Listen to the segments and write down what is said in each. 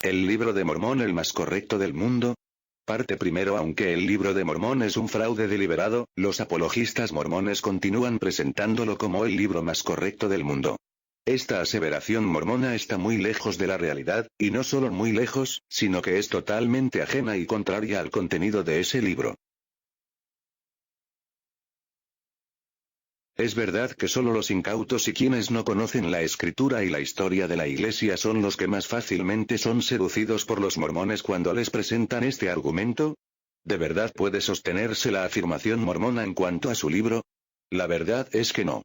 ¿El libro de Mormón el más correcto del mundo? Parte primero. Aunque el libro de Mormón es un fraude deliberado, los apologistas mormones continúan presentándolo como el libro más correcto del mundo. Esta aseveración mormona está muy lejos de la realidad, y no solo muy lejos, sino que es totalmente ajena y contraria al contenido de ese libro. Es verdad que solo los incautos y quienes no conocen la escritura y la historia de la iglesia son los que más fácilmente son seducidos por los mormones cuando les presentan este argumento. ¿De verdad puede sostenerse la afirmación mormona en cuanto a su libro? La verdad es que no.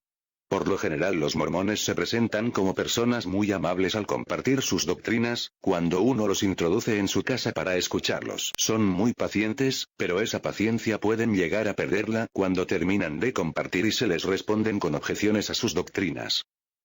Por lo general los mormones se presentan como personas muy amables al compartir sus doctrinas, cuando uno los introduce en su casa para escucharlos. Son muy pacientes, pero esa paciencia pueden llegar a perderla cuando terminan de compartir y se les responden con objeciones a sus doctrinas.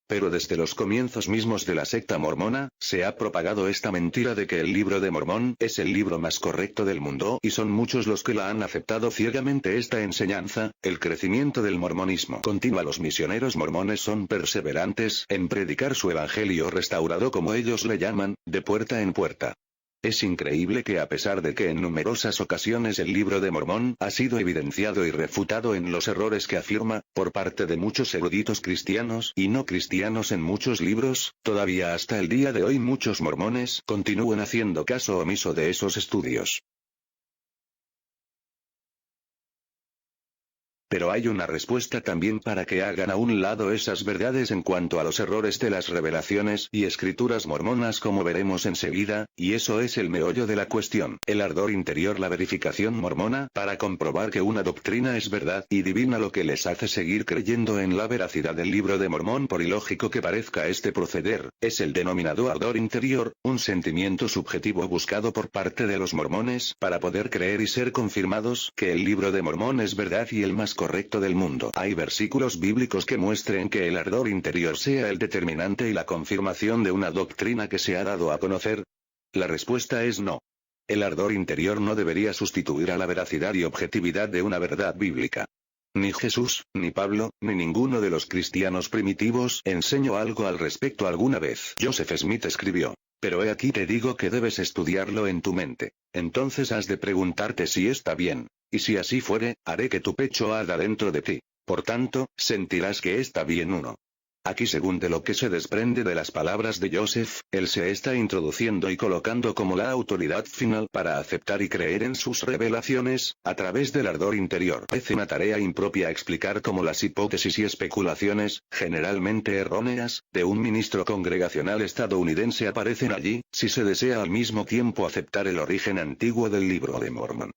Pero desde los comienzos mismos de la secta mormona, se ha propagado esta mentira de que el libro de Mormón es el libro más correcto del mundo y son muchos los que la han aceptado ciegamente esta enseñanza. El crecimiento del mormonismo continúa. Los misioneros mormones son perseverantes en predicar su evangelio restaurado, como ellos le llaman, de puerta en puerta. Es increíble que a pesar de que en numerosas ocasiones el libro de Mormón ha sido evidenciado y refutado en los errores que afirma, por parte de muchos eruditos cristianos y no cristianos en muchos libros, todavía hasta el día de hoy muchos mormones continúan haciendo caso omiso de esos estudios. Pero hay una respuesta también para que hagan a un lado esas verdades en cuanto a los errores de las revelaciones y escrituras mormonas, como veremos enseguida, y eso es el meollo de la cuestión: el ardor interior, la verificación mormona para comprobar que una doctrina es verdad y divina, lo que les hace seguir creyendo en la veracidad del libro de Mormón, por ilógico que parezca este proceder, es el denominado ardor interior, un sentimiento subjetivo buscado por parte de los mormones para poder creer y ser confirmados que el libro de Mormón es verdad y el más correcto del mundo. ¿Hay versículos bíblicos que muestren que el ardor interior sea el determinante y la confirmación de una doctrina que se ha dado a conocer? La respuesta es no. El ardor interior no debería sustituir a la veracidad y objetividad de una verdad bíblica. Ni Jesús, ni Pablo, ni ninguno de los cristianos primitivos enseñó algo al respecto alguna vez. Joseph Smith escribió: pero he aquí te digo que debes estudiarlo en tu mente. Entonces has de preguntarte si está bien. Y si así fuere, haré que tu pecho arda dentro de ti. Por tanto, sentirás que está bien uno. Aquí, según de lo que se desprende de las palabras de Joseph, él se está introduciendo y colocando como la autoridad final para aceptar y creer en sus revelaciones, a través del ardor interior. Parece una tarea impropia explicar cómo las hipótesis y especulaciones, generalmente erróneas, de un ministro congregacional estadounidense aparecen allí, si se desea al mismo tiempo aceptar el origen antiguo del libro de Mormón.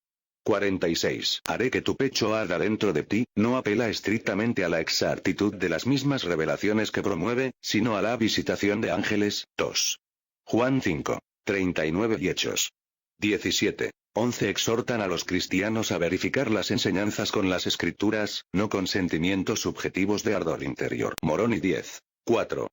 46. Haré que tu pecho arda dentro de ti, no apela estrictamente a la exactitud de las mismas revelaciones que promueve, sino a la visitación de ángeles. 2. Juan 5. 39 y Hechos 17. 11 exhortan a los cristianos a verificar las enseñanzas con las escrituras, no con sentimientos subjetivos de ardor interior. Moroni 10. 4.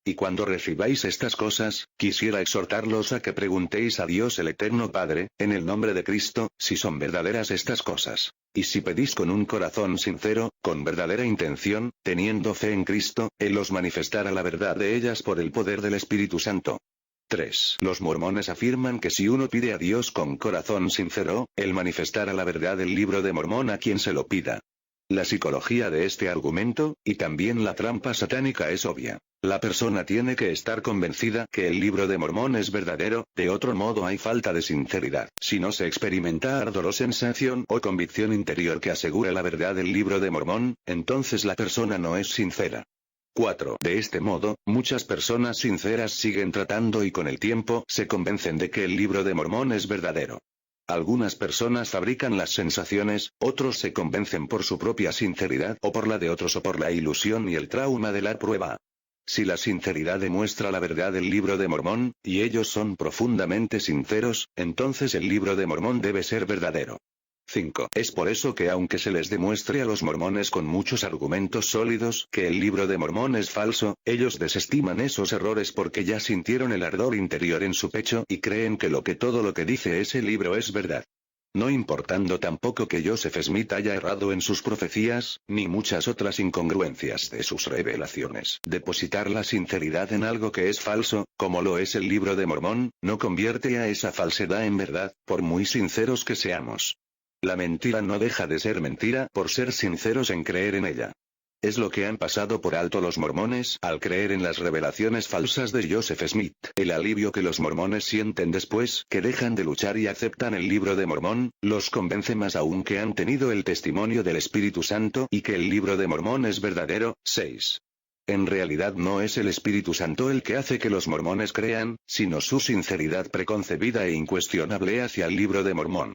Y cuando recibáis estas cosas, quisiera exhortarlos a que preguntéis a Dios el Eterno Padre, en el nombre de Cristo, si son verdaderas estas cosas. Y si pedís con un corazón sincero, con verdadera intención, teniendo fe en Cristo, Él os manifestará la verdad de ellas por el poder del Espíritu Santo. 3. Los mormones afirman que si uno pide a Dios con corazón sincero, Él manifestará la verdad del libro de Mormón a quien se lo pida. La psicología de este argumento, y también la trampa satánica, es obvia. La persona tiene que estar convencida que el libro de Mormón es verdadero, de otro modo hay falta de sinceridad. Si no se experimenta ardor o sensación o convicción interior que asegure la verdad del libro de Mormón, entonces la persona no es sincera. 4. De este modo, muchas personas sinceras siguen tratando y con el tiempo se convencen de que el libro de Mormón es verdadero. Algunas personas fabrican las sensaciones, otros se convencen por su propia sinceridad o por la de otros o por la ilusión y el trauma de la prueba. Si la sinceridad demuestra la verdad del libro de Mormón, y ellos son profundamente sinceros, entonces el libro de Mormón debe ser verdadero. 5. Es por eso que aunque se les demuestre a los mormones con muchos argumentos sólidos que el libro de Mormón es falso, ellos desestiman esos errores porque ya sintieron el ardor interior en su pecho y creen que todo lo que dice ese libro es verdad. No importando tampoco que Joseph Smith haya errado en sus profecías, ni muchas otras incongruencias de sus revelaciones. Depositar la sinceridad en algo que es falso, como lo es el Libro de Mormón, no convierte a esa falsedad en verdad, por muy sinceros que seamos. La mentira no deja de ser mentira por ser sinceros en creer en ella. Es lo que han pasado por alto los mormones al creer en las revelaciones falsas de Joseph Smith. El alivio que los mormones sienten después que dejan de luchar y aceptan el Libro de Mormón, los convence más aún que han tenido el testimonio del Espíritu Santo y que el Libro de Mormón es verdadero. 6. En realidad no es el Espíritu Santo el que hace que los mormones crean, sino su sinceridad preconcebida e incuestionable hacia el Libro de Mormón.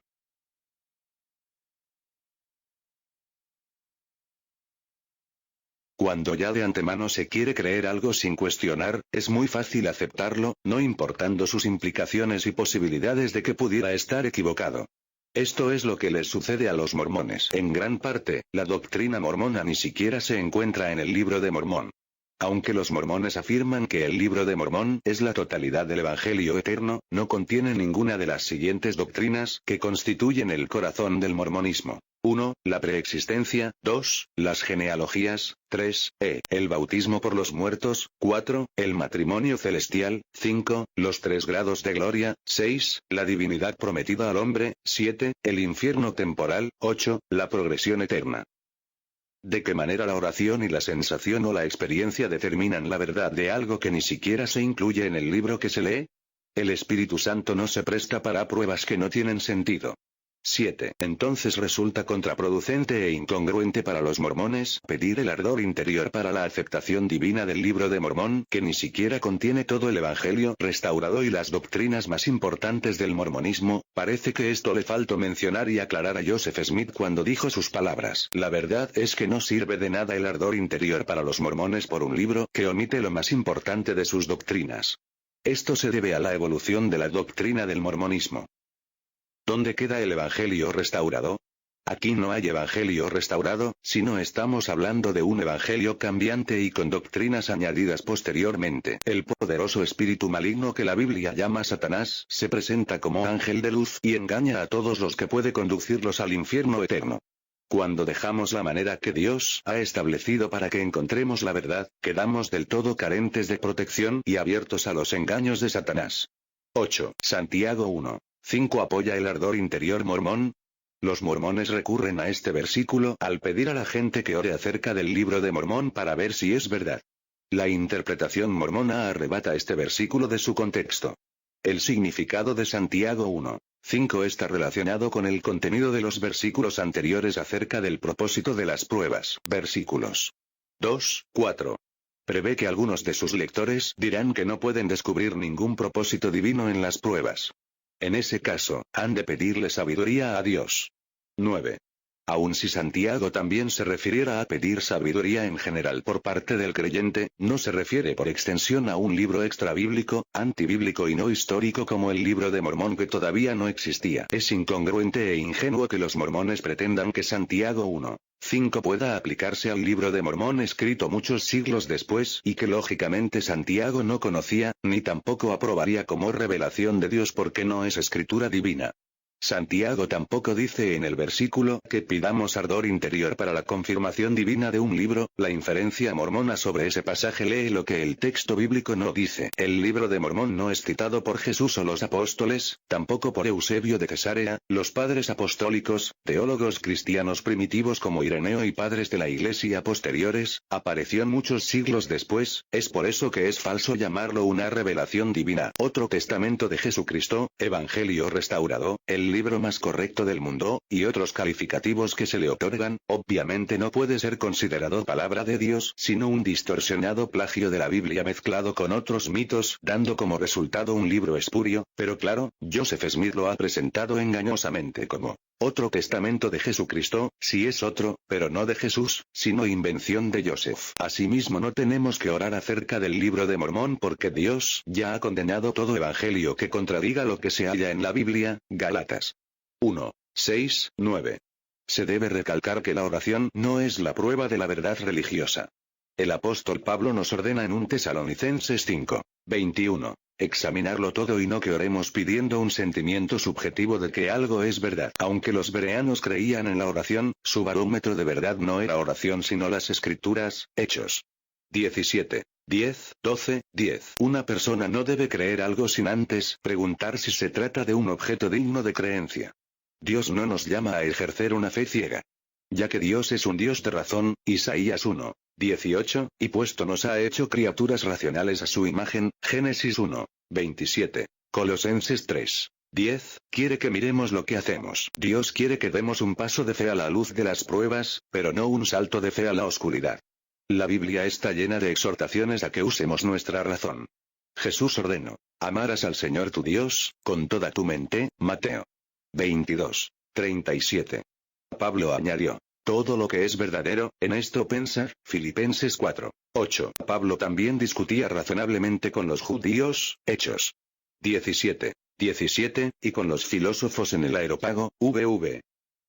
Cuando ya de antemano se quiere creer algo sin cuestionar, es muy fácil aceptarlo, no importando sus implicaciones y posibilidades de que pudiera estar equivocado. Esto es lo que les sucede a los mormones. En gran parte, la doctrina mormona ni siquiera se encuentra en el Libro de Mormón. Aunque los mormones afirman que el Libro de Mormón es la totalidad del Evangelio eterno, no contiene ninguna de las siguientes doctrinas que constituyen el corazón del mormonismo. 1. La preexistencia. 2. Las genealogías. 3. El bautismo por los muertos. 4. El matrimonio celestial. 5. Los 3 grados de gloria. 6. La divinidad prometida al hombre. 7. El infierno temporal. 8. La progresión eterna. ¿De qué manera la oración y la sensación o la experiencia determinan la verdad de algo que ni siquiera se incluye en el libro que se lee? El Espíritu Santo no se presta para pruebas que no tienen sentido. 7. Entonces resulta contraproducente e incongruente para los mormones pedir el ardor interior para la aceptación divina del Libro de Mormón, que ni siquiera contiene todo el Evangelio restaurado y las doctrinas más importantes del mormonismo. Parece que esto le faltó mencionar y aclarar a Joseph Smith cuando dijo sus palabras. La verdad es que no sirve de nada el ardor interior para los mormones por un libro que omite lo más importante de sus doctrinas. Esto se debe a la evolución de la doctrina del mormonismo. ¿Dónde queda el Evangelio restaurado? Aquí no hay Evangelio restaurado, sino estamos hablando de un Evangelio cambiante y con doctrinas añadidas posteriormente. El poderoso espíritu maligno que la Biblia llama Satanás, se presenta como ángel de luz y engaña a todos los que puede conducirlos al infierno eterno. Cuando dejamos la manera que Dios ha establecido para que encontremos la verdad, quedamos del todo carentes de protección y abiertos a los engaños de Satanás. 8. Santiago 1:5 apoya el ardor interior mormón. Los mormones recurren a este versículo al pedir a la gente que ore acerca del Libro de Mormón para ver si es verdad. La interpretación mormona arrebata este versículo de su contexto. El significado de Santiago 1:5 está relacionado con el contenido de los versículos anteriores acerca del propósito de las pruebas. Versículos 2:4. Prevé que algunos de sus lectores dirán que no pueden descubrir ningún propósito divino en las pruebas. En ese caso, han de pedirle sabiduría a Dios. 9. Aun si Santiago también se refiriera a pedir sabiduría en general por parte del creyente, no se refiere por extensión a un libro extrabíblico, antibíblico y no histórico como el Libro de Mormón que todavía no existía. Es incongruente e ingenuo que los mormones pretendan que Santiago 1:5 pueda aplicarse al Libro de Mormón escrito muchos siglos después y que lógicamente Santiago no conocía, ni tampoco aprobaría como revelación de Dios porque no es escritura divina. Santiago tampoco dice en el versículo que pidamos ardor interior para la confirmación divina de un libro. La inferencia mormona sobre ese pasaje lee lo que el texto bíblico no dice. El Libro de Mormón no es citado por Jesús o los apóstoles, tampoco por Eusebio de Cesarea, los padres apostólicos, teólogos cristianos primitivos como Ireneo y padres de la Iglesia posteriores. Apareció muchos siglos después, es por eso que es falso llamarlo una revelación divina. Otro testamento de Jesucristo, Evangelio restaurado, el libro más correcto del mundo, y otros calificativos que se le otorgan, obviamente no puede ser considerado palabra de Dios, sino un distorsionado plagio de la Biblia mezclado con otros mitos, dando como resultado un libro espurio, pero claro, Joseph Smith lo ha presentado engañosamente como otro testamento de Jesucristo, si es otro, pero no de Jesús, sino invención de Joseph. Asimismo no tenemos que orar acerca del Libro de Mormón porque Dios ya ha condenado todo evangelio que contradiga lo que se halla en la Biblia. Gálatas 1:6-9. Se debe recalcar que la oración no es la prueba de la verdad religiosa. El apóstol Pablo nos ordena en 1 Tesalonicenses 5:21. examinarlo todo y no que oremos pidiendo un sentimiento subjetivo de que algo es verdad. Aunque los bereanos creían en la oración, su barómetro de verdad no era oración sino las escrituras, Hechos 17. 10, 12, 10. Una persona no debe creer algo sin antes preguntar si se trata de un objeto digno de creencia. Dios no nos llama a ejercer una fe ciega. Ya que Dios es un Dios de razón, Isaías 1, 18, y puesto nos ha hecho criaturas racionales a su imagen, Génesis 1, 27. Colosenses 3, 10, quiere que miremos lo que hacemos. Dios quiere que demos un paso de fe a la luz de las pruebas, pero no un salto de fe a la oscuridad. La Biblia está llena de exhortaciones a que usemos nuestra razón. Jesús ordenó: amarás al Señor tu Dios, con toda tu mente, Mateo 22, 37. Pablo añadió: todo lo que es verdadero, en esto pensar, Filipenses 4, 8. Pablo también discutía razonablemente con los judíos, Hechos 17, 17, y con los filósofos en el Areópago, VV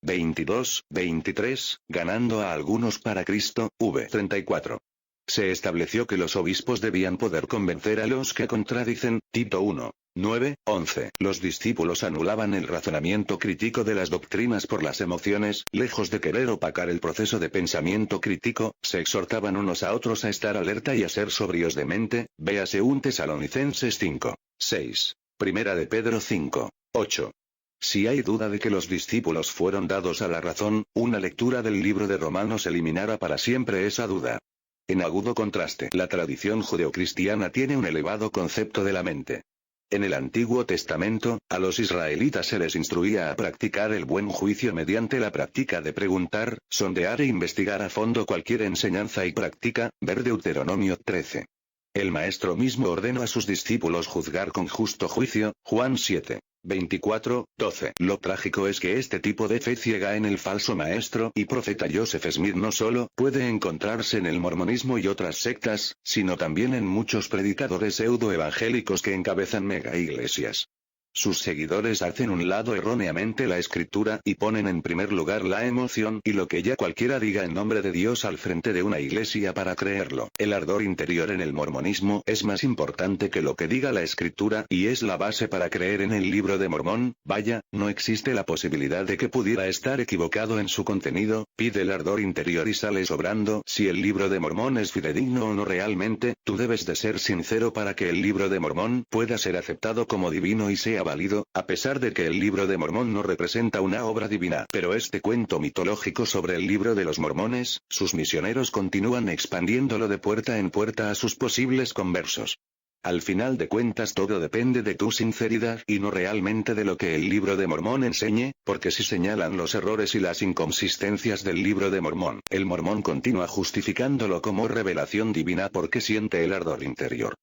22, 23, ganando a algunos para Cristo, v 34. Se estableció que los obispos debían poder convencer a los que contradicen, Tito 1, 9, 11. Los discípulos anulaban el razonamiento crítico de las doctrinas por las emociones, lejos de querer opacar el proceso de pensamiento crítico, se exhortaban unos a otros a estar alerta y a ser sobrios de mente, véase 1 Tesalonicenses 5, 6. Primera de Pedro 5, 8. Si hay duda de que los discípulos fueron dados a la razón, una lectura del libro de Romanos eliminará para siempre esa duda. En agudo contraste, la tradición judeocristiana tiene un elevado concepto de la mente. En el Antiguo Testamento, a los israelitas se les instruía a practicar el buen juicio mediante la práctica de preguntar, sondear e investigar a fondo cualquier enseñanza y práctica, ver Deuteronomio 13. El Maestro mismo ordenó a sus discípulos juzgar con justo juicio, Juan 7. 24, 12. Lo trágico es que este tipo de fe ciega en el falso maestro y profeta Joseph Smith no solo puede encontrarse en el mormonismo y otras sectas, sino también en muchos predicadores pseudo-evangélicos que encabezan mega iglesias. Sus seguidores hacen un lado erróneamente la escritura y ponen en primer lugar la emoción y lo que ya cualquiera diga en nombre de Dios al frente de una iglesia para creerlo. El ardor interior en el mormonismo es más importante que lo que diga la escritura y es la base para creer en el libro de Mormón. Vaya, no existe la posibilidad de que pudiera estar equivocado en su contenido. Pide el ardor interior y sale sobrando. Si el libro de Mormón es fidedigno o no realmente, tú debes de ser sincero para que el libro de Mormón pueda ser aceptado como divino y sea válido, a pesar de que el libro de Mormón no representa una obra divina. Pero este cuento mitológico sobre el libro de los mormones, sus misioneros continúan expandiéndolo de puerta en puerta a sus posibles conversos. Al final de cuentas todo depende de tu sinceridad y no realmente de lo que el libro de Mormón enseñe, porque si señalan los errores y las inconsistencias del libro de Mormón, el mormón continúa justificándolo como revelación divina porque siente el ardor interior.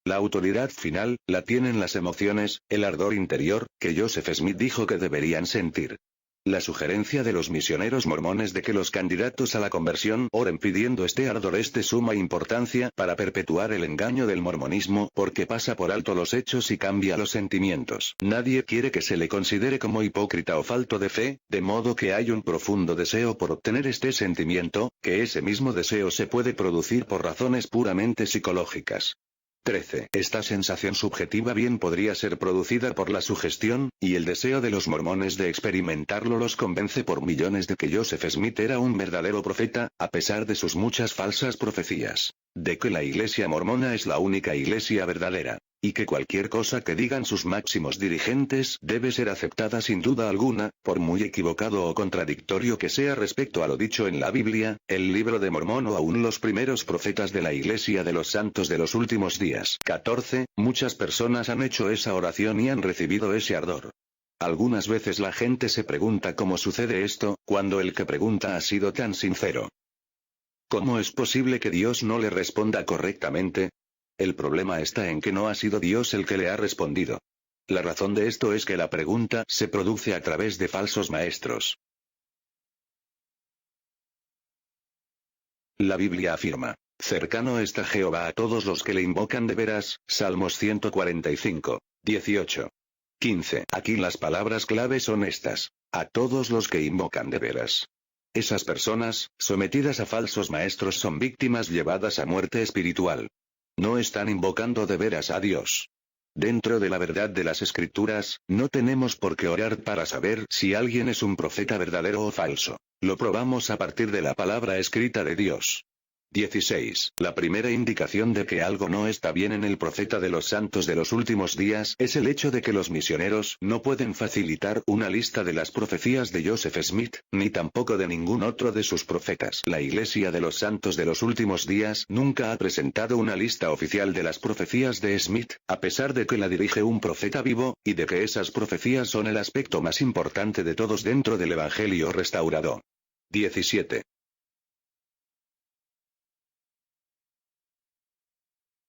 La autoridad final, la tienen las emociones, el ardor interior, que Joseph Smith dijo que deberían sentir. La sugerencia de los misioneros mormones de que los candidatos a la conversión oren pidiendo este ardor es de suma importancia para perpetuar el engaño del mormonismo porque pasa por alto los hechos y cambia los sentimientos. Nadie quiere que se le considere como hipócrita o falto de fe, de modo que hay un profundo deseo por obtener este sentimiento, que ese mismo deseo se puede producir por razones puramente psicológicas. 13. Esta sensación subjetiva bien podría ser producida por la sugestión, y el deseo de los mormones de experimentarlo los convence por millones de que Joseph Smith era un verdadero profeta, a pesar de sus muchas falsas profecías. De que la iglesia mormona es la única iglesia verdadera. Y que cualquier cosa que digan sus máximos dirigentes debe ser aceptada sin duda alguna, por muy equivocado o contradictorio que sea respecto a lo dicho en la Biblia, el libro de Mormón o aún los primeros profetas de la Iglesia de los Santos de los Últimos Días. 14. Muchas personas han hecho esa oración y han recibido ese ardor. Algunas veces la gente se pregunta cómo sucede esto, cuando el que pregunta ha sido tan sincero. ¿Cómo es posible que Dios no le responda correctamente? El problema está en que no ha sido Dios el que le ha respondido. La razón de esto es que la pregunta se produce a través de falsos maestros. La Biblia afirma: cercano está Jehová a todos los que le invocan de veras, Salmos 145, 18. 15. Aquí las palabras clave son estas: a todos los que invocan de veras. Esas personas, sometidas a falsos maestros, son víctimas llevadas a muerte espiritual. No están invocando de veras a Dios. Dentro de la verdad de las Escrituras, no tenemos por qué orar para saber si alguien es un profeta verdadero o falso. Lo probamos a partir de la palabra escrita de Dios. 16. La primera indicación de que algo no está bien en el profeta de los santos de los últimos días es el hecho de que los misioneros no pueden facilitar una lista de las profecías de Joseph Smith, ni tampoco de ningún otro de sus profetas. La Iglesia de los santos de los últimos días nunca ha presentado una lista oficial de las profecías de Smith, a pesar de que la dirige un profeta vivo, y de que esas profecías son el aspecto más importante de todos dentro del Evangelio restaurado. 17.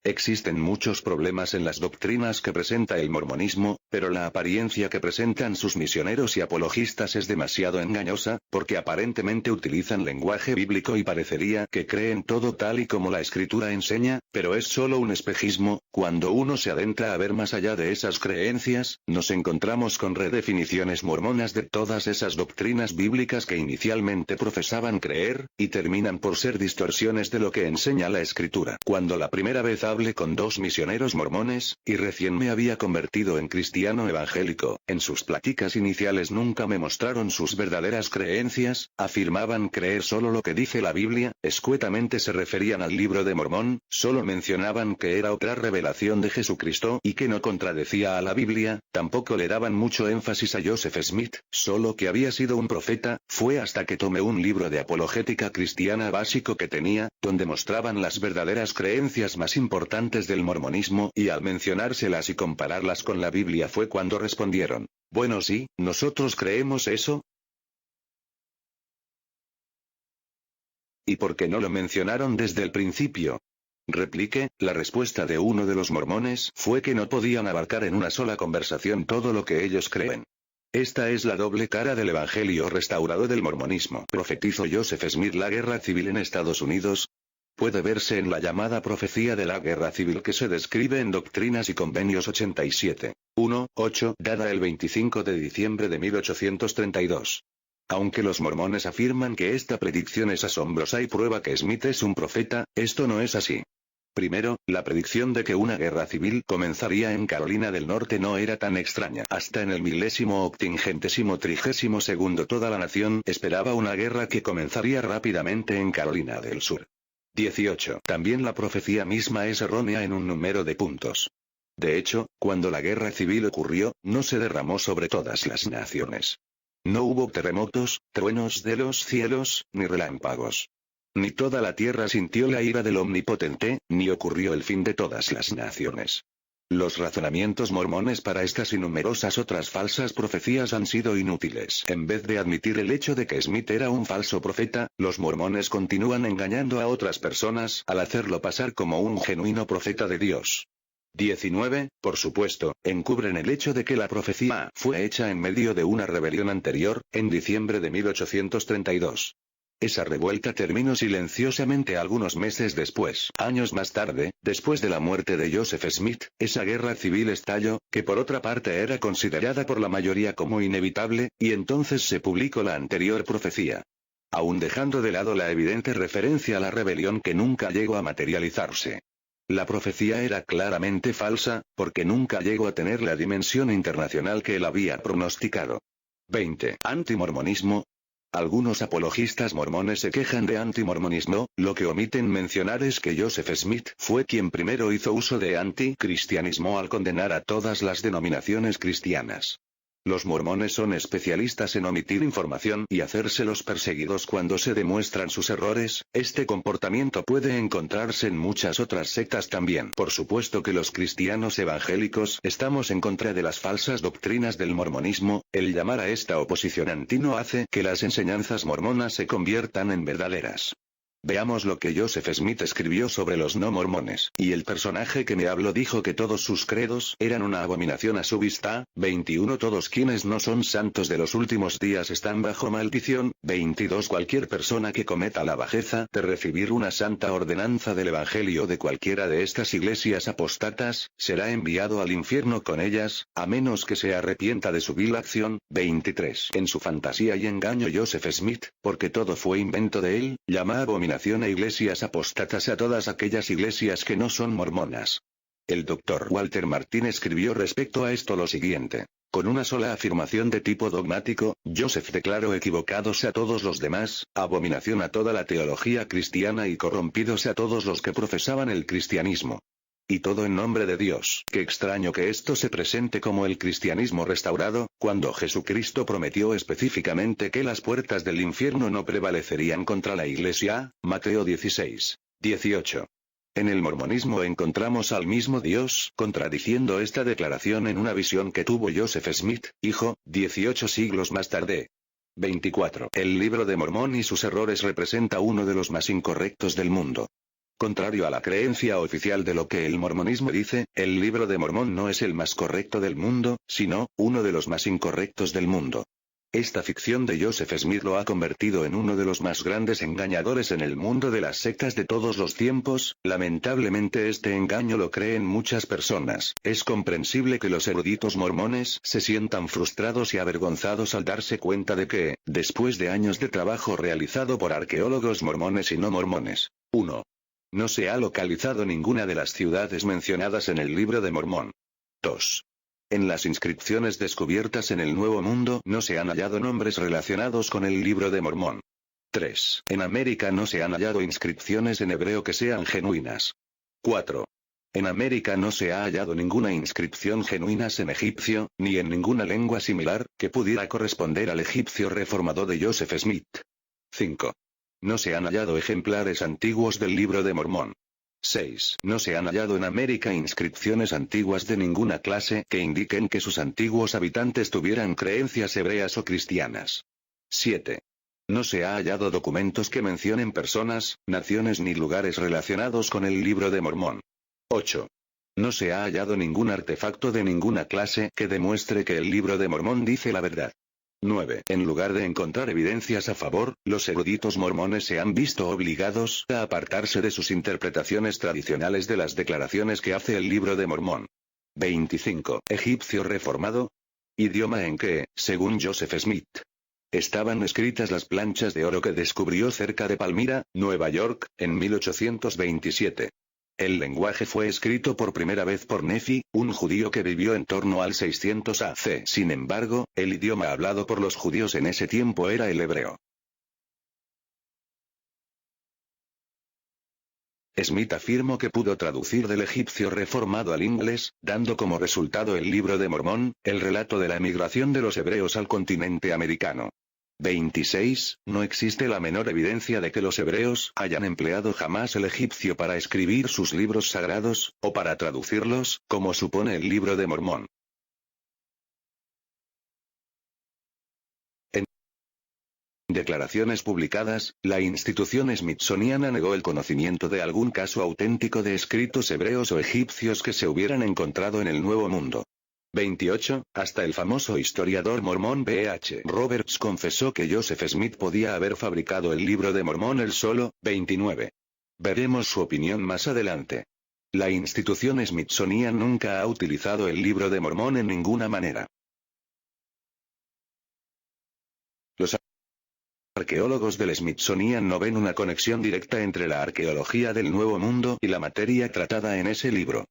Existen muchos problemas en las doctrinas que presenta el mormonismo, pero la apariencia que presentan sus misioneros y apologistas es demasiado engañosa, porque aparentemente utilizan lenguaje bíblico y parecería que creen todo tal y como la Escritura enseña, pero es solo un espejismo. Cuando uno se adentra a ver más allá de esas creencias, nos encontramos con redefiniciones mormonas de todas esas doctrinas bíblicas que inicialmente profesaban creer, y terminan por ser distorsiones de lo que enseña la Escritura. Cuando la primera vez hablé con dos misioneros mormones, y recién me había convertido en cristiano evangélico, en sus pláticas iniciales nunca me mostraron sus verdaderas creencias, afirmaban creer solo lo que dice la Biblia, escuetamente se referían al libro de Mormón, solo mencionaban que era otra revelación de Jesucristo y que no contradecía a la Biblia, tampoco le daban mucho énfasis a Joseph Smith, solo que había sido un profeta. Fue hasta que tomé un libro de apologética cristiana básico que tenía, donde mostraban las verdaderas creencias más importantes del mormonismo, y al mencionárselas y compararlas con la Biblia fue cuando respondieron: bueno, sí, nosotros creemos eso. ¿Y por qué no lo mencionaron desde el principio? Repliqué, la respuesta de uno de los mormones fue que no podían abarcar en una sola conversación todo lo que ellos creen. Esta es la doble cara del Evangelio restaurado del mormonismo. ¿Profetizó Joseph Smith la guerra civil en Estados Unidos? Puede verse en la llamada profecía de la guerra civil que se describe en Doctrinas y Convenios 87. 1:8, dada el 25 de diciembre de 1832. Aunque los mormones afirman que esta predicción es asombrosa y prueba que Smith es un profeta, esto no es así. Primero, la predicción de que una guerra civil comenzaría en Carolina del Norte no era tan extraña. Hasta en el 1832 toda la nación esperaba una guerra que comenzaría rápidamente en Carolina del Sur. 18. También la profecía misma es errónea en un número de puntos. De hecho, cuando la guerra civil ocurrió, no se derramó sobre todas las naciones. No hubo terremotos, truenos de los cielos, ni relámpagos. Ni toda la tierra sintió la ira del Omnipotente, ni ocurrió el fin de todas las naciones. Los razonamientos mormones para estas y numerosas otras falsas profecías han sido inútiles. En vez de admitir el hecho de que Smith era un falso profeta, los mormones continúan engañando a otras personas al hacerlo pasar como un genuino profeta de Dios. 19. Por supuesto, encubren el hecho de que la profecía fue hecha en medio de una rebelión anterior, en diciembre de 1832. Esa revuelta terminó silenciosamente algunos meses después. Años más tarde, después de la muerte de Joseph Smith, esa guerra civil estalló, que por otra parte era considerada por la mayoría como inevitable, y entonces se publicó la anterior profecía. Aún dejando de lado la evidente referencia a la rebelión que nunca llegó a materializarse. La profecía era claramente falsa, porque nunca llegó a tener la dimensión internacional que él había pronosticado. 20. Antimormonismo. Algunos apologistas mormones se quejan de antimormonismo, lo que omiten mencionar es que Joseph Smith fue quien primero hizo uso de anticristianismo al condenar a todas las denominaciones cristianas. Los mormones son especialistas en omitir información y hacerse los perseguidos cuando se demuestran sus errores. Este comportamiento puede encontrarse en muchas otras sectas también. Por supuesto que los cristianos evangélicos estamos en contra de las falsas doctrinas del mormonismo. El llamar a esta oposición anti no hace que las enseñanzas mormonas se conviertan en verdaderas. Veamos lo que Joseph Smith escribió sobre los no mormones. Y el personaje que me habló dijo que todos sus credos eran una abominación a su vista. 21. Todos quienes no son santos de los últimos días están bajo maldición. 22. Cualquier persona que cometa la bajeza de recibir una santa ordenanza del evangelio de cualquiera de estas iglesias apóstatas, será enviado al infierno con ellas, a menos que se arrepienta de su vil acción. 23. En su fantasía y engaño Joseph Smith, porque todo fue invento de él, llama abominación a iglesias apóstatas a todas aquellas iglesias que no son mormonas. El Dr. Walter Martin escribió respecto a esto lo siguiente. Con una sola afirmación de tipo dogmático, Joseph declaró equivocados a todos los demás, abominación a toda la teología cristiana y corrompidos a todos los que profesaban el cristianismo. Y todo en nombre de Dios. Qué extraño que esto se presente como el cristianismo restaurado, cuando Jesucristo prometió específicamente que las puertas del infierno no prevalecerían contra la Iglesia, Mateo 16, 18. En el mormonismo encontramos al mismo Dios contradiciendo esta declaración en una visión que tuvo Joseph Smith, hijo, 18 siglos más tarde. 24. El libro de Mormón y sus errores representa uno de los más incorrectos del mundo. Contrario a la creencia oficial de lo que el mormonismo dice, el libro de Mormón no es el más correcto del mundo, sino, uno de los más incorrectos del mundo. Esta ficción de Joseph Smith lo ha convertido en uno de los más grandes engañadores en el mundo de las sectas de todos los tiempos. Lamentablemente este engaño lo creen muchas personas. Es comprensible que los eruditos mormones se sientan frustrados y avergonzados al darse cuenta de que, después de años de trabajo realizado por arqueólogos mormones y no mormones, 1. No se ha localizado ninguna de las ciudades mencionadas en el libro de Mormón. 2. En las inscripciones descubiertas en el Nuevo Mundo no se han hallado nombres relacionados con el libro de Mormón. 3. En América no se han hallado inscripciones en hebreo que sean genuinas. 4. En América no se ha hallado ninguna inscripción genuina en egipcio, ni en ninguna lengua similar, que pudiera corresponder al egipcio reformado de Joseph Smith. 5. No se han hallado ejemplares antiguos del libro de Mormón. 6. No se han hallado en América inscripciones antiguas de ninguna clase que indiquen que sus antiguos habitantes tuvieran creencias hebreas o cristianas. 7. No se ha hallado documentos que mencionen personas, naciones ni lugares relacionados con el libro de Mormón. 8. No se ha hallado ningún artefacto de ninguna clase que demuestre que el libro de Mormón dice la verdad. 9. En lugar de encontrar evidencias a favor, los eruditos mormones se han visto obligados a apartarse de sus interpretaciones tradicionales de las declaraciones que hace el libro de Mormón. 25. Egipcio reformado. Idioma en que, según Joseph Smith, estaban escritas las planchas de oro que descubrió cerca de Palmyra, Nueva York, en 1827. El lenguaje fue escrito por primera vez por Nefi, un judío que vivió en torno al 600 AC. Sin embargo, el idioma hablado por los judíos en ese tiempo era el hebreo. Smith afirmó que pudo traducir del egipcio reformado al inglés, dando como resultado el libro de Mormón, el relato de la emigración de los hebreos al continente americano. 26. No existe la menor evidencia de que los hebreos hayan empleado jamás el egipcio para escribir sus libros sagrados, o para traducirlos, como supone el libro de Mormón. En declaraciones publicadas, la institución smithsoniana negó el conocimiento de algún caso auténtico de escritos hebreos o egipcios que se hubieran encontrado en el Nuevo Mundo. 28. Hasta el famoso historiador mormón B.H. Roberts confesó que Joseph Smith podía haber fabricado el libro de Mormón él solo. 29. Veremos su opinión más adelante. La institución Smithsonian nunca ha utilizado el libro de Mormón en ninguna manera. Los arqueólogos del Smithsonian no ven una conexión directa entre la arqueología del Nuevo Mundo y la materia tratada en ese libro.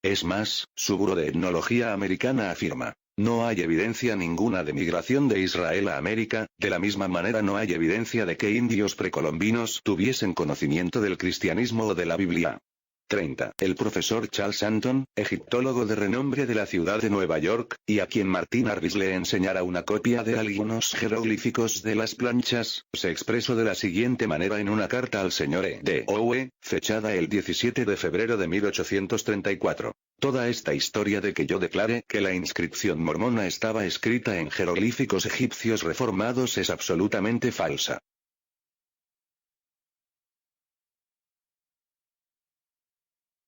Es más, su Buró de Etnología Americana afirma, no hay evidencia ninguna de migración de Israel a América, de la misma manera no hay evidencia de que indios precolombinos tuviesen conocimiento del cristianismo o de la Biblia. 30. El profesor Charles Anton, egiptólogo de renombre de la ciudad de Nueva York, y a quien Martin Arvis le enseñara una copia de algunos jeroglíficos de las planchas, se expresó de la siguiente manera en una carta al señor E. Howe, fechada el 17 de febrero de 1834. Toda esta historia de que yo declare que la inscripción mormona estaba escrita en jeroglíficos egipcios reformados es absolutamente falsa.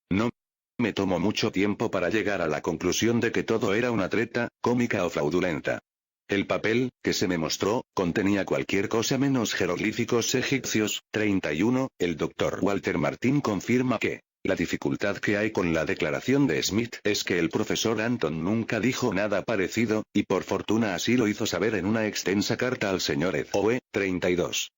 No me tomó mucho tiempo para llegar a la conclusión de que todo era una treta, cómica o fraudulenta. El papel, que se me mostró, contenía cualquier cosa menos jeroglíficos egipcios. 31. El Dr. Walter Martin confirma que la dificultad que hay con la declaración de Smith es que el profesor Anton nunca dijo nada parecido, y por fortuna así lo hizo saber en una extensa carta al señor Ed Howe. 32.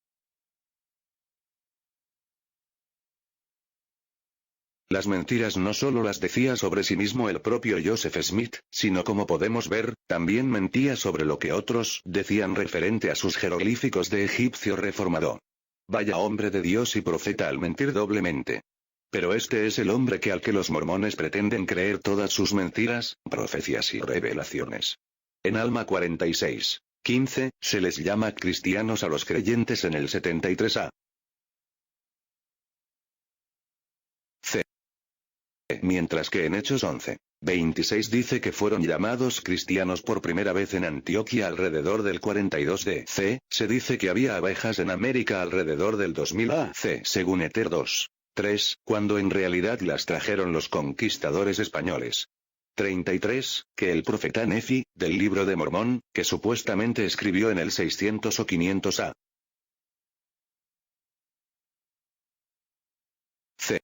Las mentiras no solo las decía sobre sí mismo el propio Joseph Smith, sino como podemos ver, también mentía sobre lo que otros decían referente a sus jeroglíficos de egipcio reformado. Vaya hombre de Dios y profeta al mentir doblemente. Pero este es el hombre al que los mormones pretenden creer todas sus mentiras, profecías y revelaciones. En Alma 46:15, se les llama cristianos a los creyentes en el 73a. C. Mientras que en Hechos 11:26 dice que fueron llamados cristianos por primera vez en Antioquia alrededor del 42 DC, se dice que había abejas en América alrededor del 2000 AC según Ether 2:3, cuando en realidad las trajeron los conquistadores españoles. 33, que el profeta Nefi, del libro de Mormón, que supuestamente escribió en el 600 o 500 A. C.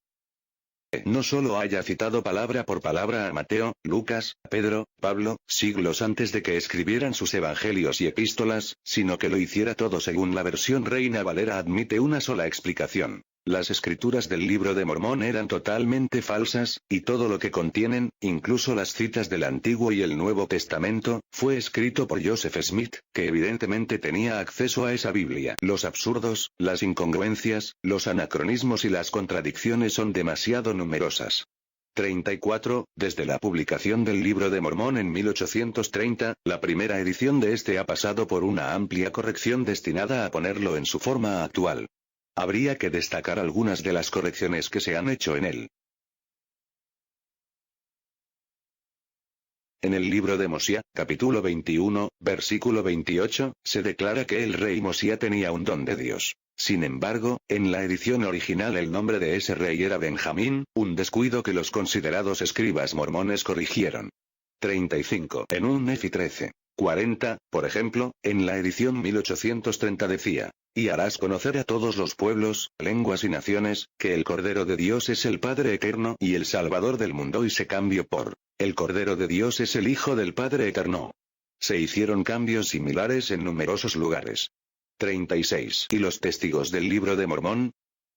No solo haya citado palabra por palabra a Mateo, Lucas, Pedro, Pablo, siglos antes de que escribieran sus evangelios y epístolas, sino que lo hiciera todo según la versión Reina Valera admite una sola explicación. Las escrituras del libro de Mormón eran totalmente falsas, y todo lo que contienen, incluso las citas del Antiguo y el Nuevo Testamento, fue escrito por Joseph Smith, que evidentemente tenía acceso a esa Biblia. Los absurdos, las incongruencias, los anacronismos y las contradicciones son demasiado numerosas. 34. Desde la publicación del Libro de Mormón en 1830, la primera edición de este ha pasado por una amplia corrección destinada a ponerlo en su forma actual. Habría que destacar algunas de las correcciones que se han hecho en él. En el libro de Mosiah, capítulo 21, versículo 28, se declara que el rey Mosiah tenía un don de Dios. Sin embargo, en la edición original el nombre de ese rey era Benjamín, un descuido que los considerados escribas mormones corrigieron. 35. En un Nefi 13:40, por ejemplo, en la edición 1830 decía: y harás conocer a todos los pueblos, lenguas y naciones, que el Cordero de Dios es el Padre Eterno y el Salvador del mundo, y se cambió por: el Cordero de Dios es el Hijo del Padre Eterno. Se hicieron cambios similares en numerosos lugares. 36. ¿Y los testigos del Libro de Mormón?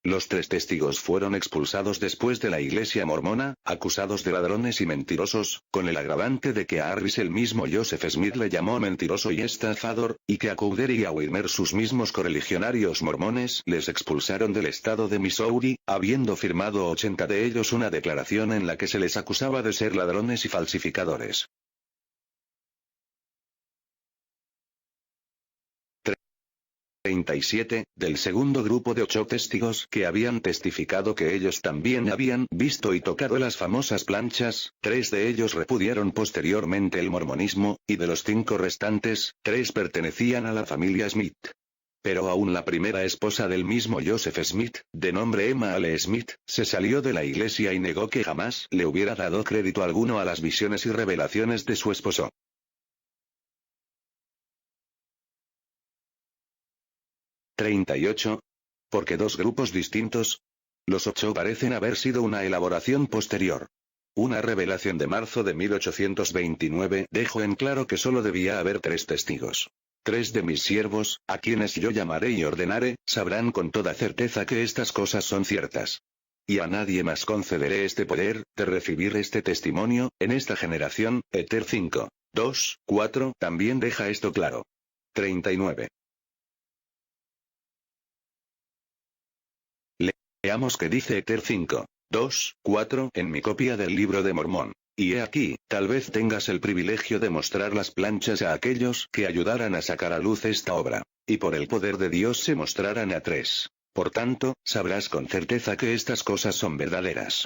Los 3 testigos fueron expulsados después de la iglesia mormona, acusados de ladrones y mentirosos, con el agravante de que a Harris el mismo Joseph Smith le llamó mentiroso y estafador, y que a Cowdery y a Wilmer, sus mismos correligionarios mormones, les expulsaron del estado de Missouri, habiendo firmado 80 de ellos una declaración en la que se les acusaba de ser ladrones y falsificadores. 37, del segundo grupo de 8 testigos que habían testificado que ellos también habían visto y tocado las famosas planchas, 3 de ellos repudiaron posteriormente el mormonismo, y de los 5 restantes, 3 pertenecían a la familia Smith. Pero aún la primera esposa del mismo Joseph Smith, de nombre Emma Ale Smith, se salió de la iglesia y negó que jamás le hubiera dado crédito alguno a las visiones y revelaciones de su esposo. 38. ¿Por qué 2 grupos distintos? Los 8 parecen haber sido una elaboración posterior. Una revelación de marzo de 1829 dejó en claro que solo debía haber 3 testigos. 3 de mis siervos, a quienes yo llamaré y ordenaré, sabrán con toda certeza que estas cosas son ciertas. Y a nadie más concederé este poder, de recibir este testimonio, en esta generación. Ether 5:2-4 también deja esto claro. 39. Veamos qué dice Ether 5:2-4 en mi copia del Libro de Mormón. Y he aquí, tal vez tengas el privilegio de mostrar las planchas a aquellos que ayudaran a sacar a luz esta obra. Y por el poder de Dios se mostrarán a 3. Por tanto, sabrás con certeza que estas cosas son verdaderas.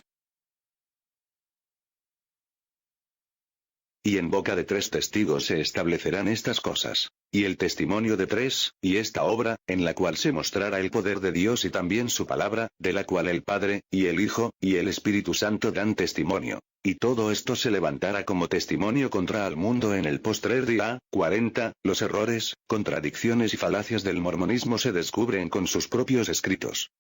Y en boca de 3 testigos se establecerán estas cosas. Y el testimonio de 3, y esta obra, en la cual se mostrará el poder de Dios y también su palabra, de la cual el Padre, y el Hijo, y el Espíritu Santo dan testimonio. Y todo esto se levantará como testimonio contra al mundo en el postrer día. 40. Los errores, contradicciones y falacias del mormonismo se descubren con sus propios escritos.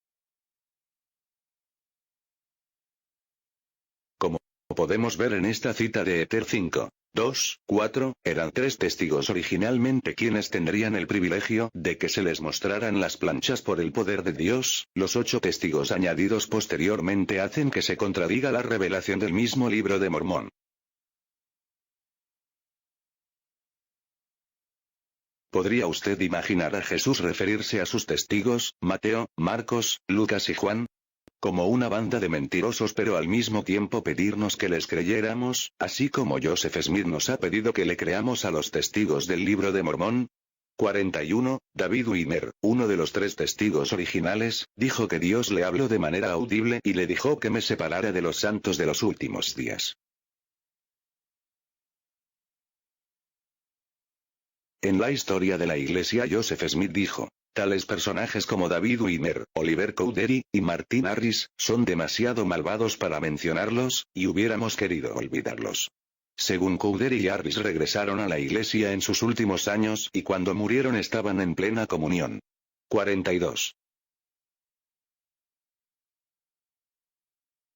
Como podemos ver en esta cita de Ether 5. 2, 4, eran 3 testigos originalmente quienes tendrían el privilegio de que se les mostraran las planchas por el poder de Dios. Los 8 testigos añadidos posteriormente hacen que se contradiga la revelación del mismo Libro de Mormón. ¿Podría usted imaginar a Jesús referirse a sus testigos, Mateo, Marcos, Lucas y Juan, como una banda de mentirosos, pero al mismo tiempo pedirnos que les creyéramos, así como Joseph Smith nos ha pedido que le creamos a los testigos del Libro de Mormón? 41. David Wimmer, uno de los 3 testigos originales, dijo que Dios le habló de manera audible y le dijo que me separara de los santos de los últimos días. En la historia de la Iglesia, Joseph Smith dijo: tales personajes como David Wimmer, Oliver Cowdery, y Martin Harris, son demasiado malvados para mencionarlos, y hubiéramos querido olvidarlos. Según Cowdery y Harris regresaron a la Iglesia en sus últimos años y cuando murieron estaban en plena comunión. 42.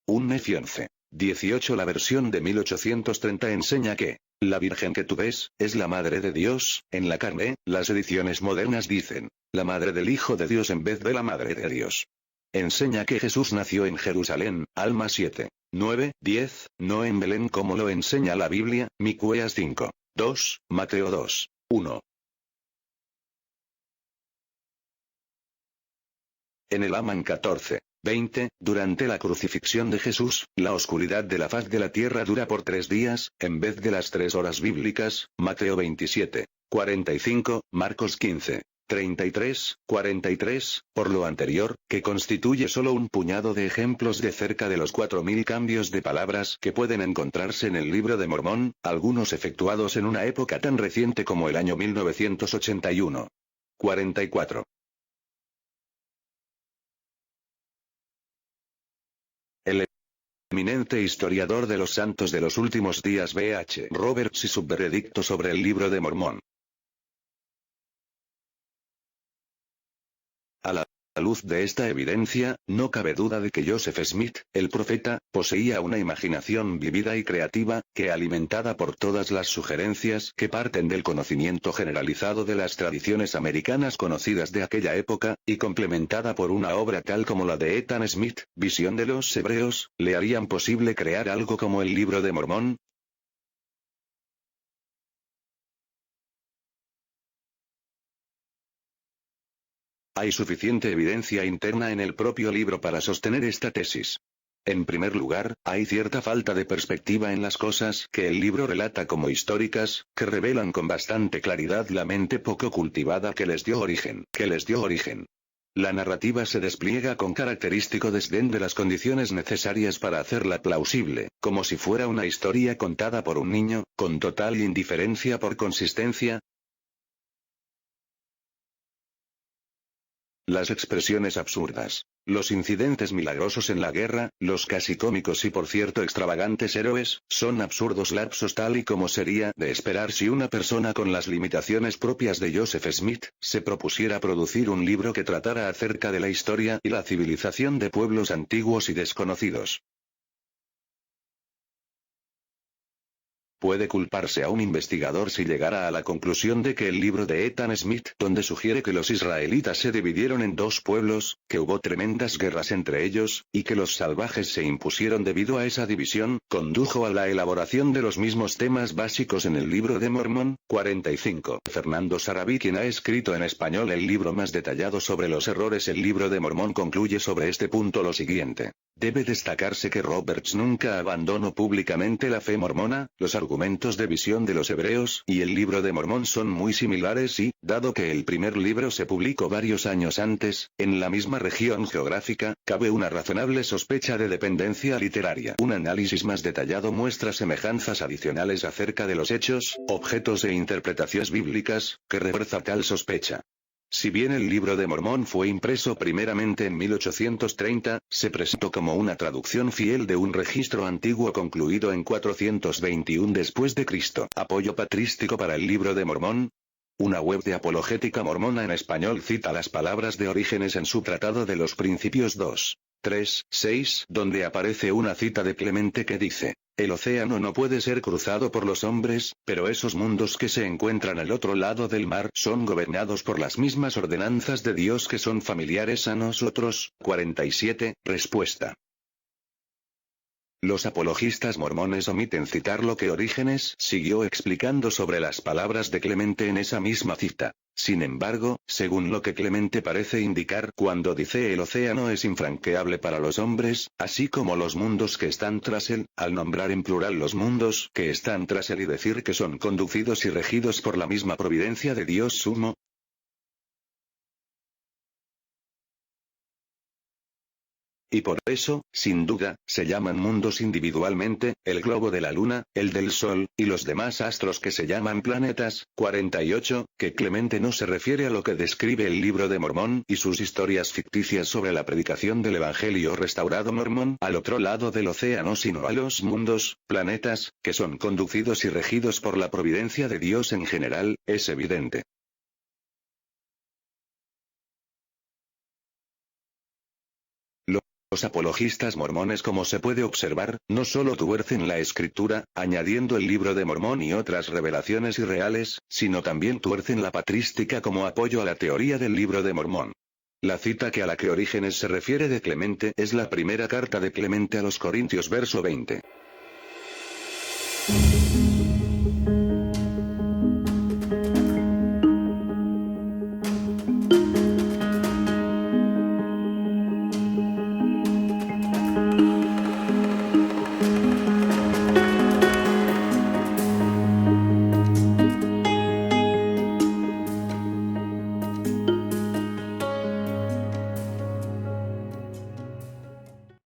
Un Nefi 11. 18. La versión de 1830 enseña que la Virgen que tú ves, es la Madre de Dios, en la carne. Las ediciones modernas dicen, la Madre del Hijo de Dios en vez de la Madre de Dios. Enseña que Jesús nació en Jerusalén, Alma 7, 9, 10, no en Belén como lo enseña la Biblia, Miqueas 5, 2, Mateo 2, 1. En el Amán 14, 20, durante la crucifixión de Jesús, la oscuridad de la faz de la tierra dura por 3 días, en vez de las 3 horas bíblicas, Mateo 27, 45, Marcos 15, 33, 43, por lo anterior, que constituye solo un puñado de ejemplos de cerca de los 4000 cambios de palabras que pueden encontrarse en el Libro de Mormón, algunos efectuados en una época tan reciente como el año 1981. 44. El eminente historiador de los santos de los últimos días B. H. Roberts y su veredicto sobre el Libro de Mormón. A la luz de esta evidencia, no cabe duda de que Joseph Smith, el profeta, poseía una imaginación vívida y creativa, que alimentada por todas las sugerencias que parten del conocimiento generalizado de las tradiciones americanas conocidas de aquella época, y complementada por una obra tal como la de Ethan Smith, Visión de los Hebreos, le harían posible crear algo como el Libro de Mormón. Hay suficiente evidencia interna en el propio libro para sostener esta tesis. En primer lugar, hay cierta falta de perspectiva en las cosas que el libro relata como históricas, que revelan con bastante claridad la mente poco cultivada que les dio origen. La narrativa se despliega con característico desdén de las condiciones necesarias para hacerla plausible, como si fuera una historia contada por un niño, con total indiferencia por consistencia. Las expresiones absurdas, los incidentes milagrosos en la guerra, los casi cómicos y por cierto extravagantes héroes, son absurdos lapsos tal y como sería de esperar si una persona con las limitaciones propias de Joseph Smith, se propusiera producir un libro que tratara acerca de la historia y la civilización de pueblos antiguos y desconocidos. Puede culparse a un investigador si llegara a la conclusión de que el libro de Ethan Smith, donde sugiere que los israelitas se dividieron en 2 pueblos, que hubo tremendas guerras entre ellos, y que los salvajes se impusieron debido a esa división, condujo a la elaboración de los mismos temas básicos en el Libro de Mormón. 45. Fernando Sarabí, quien ha escrito en español el libro más detallado sobre los errores el Libro de Mormón, concluye sobre este punto lo siguiente. Debe destacarse que Roberts nunca abandonó públicamente la fe mormona, los argumentos de Visión de los Hebreos y el Libro de Mormón son muy similares y, dado que el primer libro se publicó varios años antes, en la misma región geográfica, cabe una razonable sospecha de dependencia literaria. Un análisis más detallado muestra semejanzas adicionales acerca de los hechos, objetos e interpretaciones bíblicas, que refuerza tal sospecha. Si bien el Libro de Mormón fue impreso primeramente en 1830, se presentó como una traducción fiel de un registro antiguo concluido en 421 después de Cristo. Apoyo patrístico para el Libro de Mormón. Una web de apologética mormona en español cita las palabras de Orígenes en su Tratado de los Principios 2. 3:6, donde aparece una cita de Clemente que dice: el océano no puede ser cruzado por los hombres, pero esos mundos que se encuentran al otro lado del mar son gobernados por las mismas ordenanzas de Dios que son familiares a nosotros. 47, respuesta. Los apologistas mormones omiten citar lo que Orígenes siguió explicando sobre las palabras de Clemente en esa misma cita. Sin embargo, según lo que Clemente parece indicar cuando dice el océano es infranqueable para los hombres, así como los mundos que están tras él, al nombrar en plural los mundos que están tras él y decir que son conducidos y regidos por la misma providencia de Dios sumo, y por eso, sin duda, se llaman mundos individualmente, el globo de la luna, el del sol, y los demás astros que se llaman planetas. 48, que Clemente no se refiere a lo que describe el libro de Mormón y sus historias ficticias sobre la predicación del Evangelio restaurado mormón al otro lado del océano, sino a los mundos, planetas, que son conducidos y regidos por la providencia de Dios en general, es evidente. Los apologistas mormones, como se puede observar, no solo tuercen la escritura, añadiendo el libro de Mormón y otras revelaciones irreales, sino también tuercen la patrística como apoyo a la teoría del libro de Mormón. La cita a la que Orígenes se refiere de Clemente es la primera carta de Clemente a los Corintios verso 20.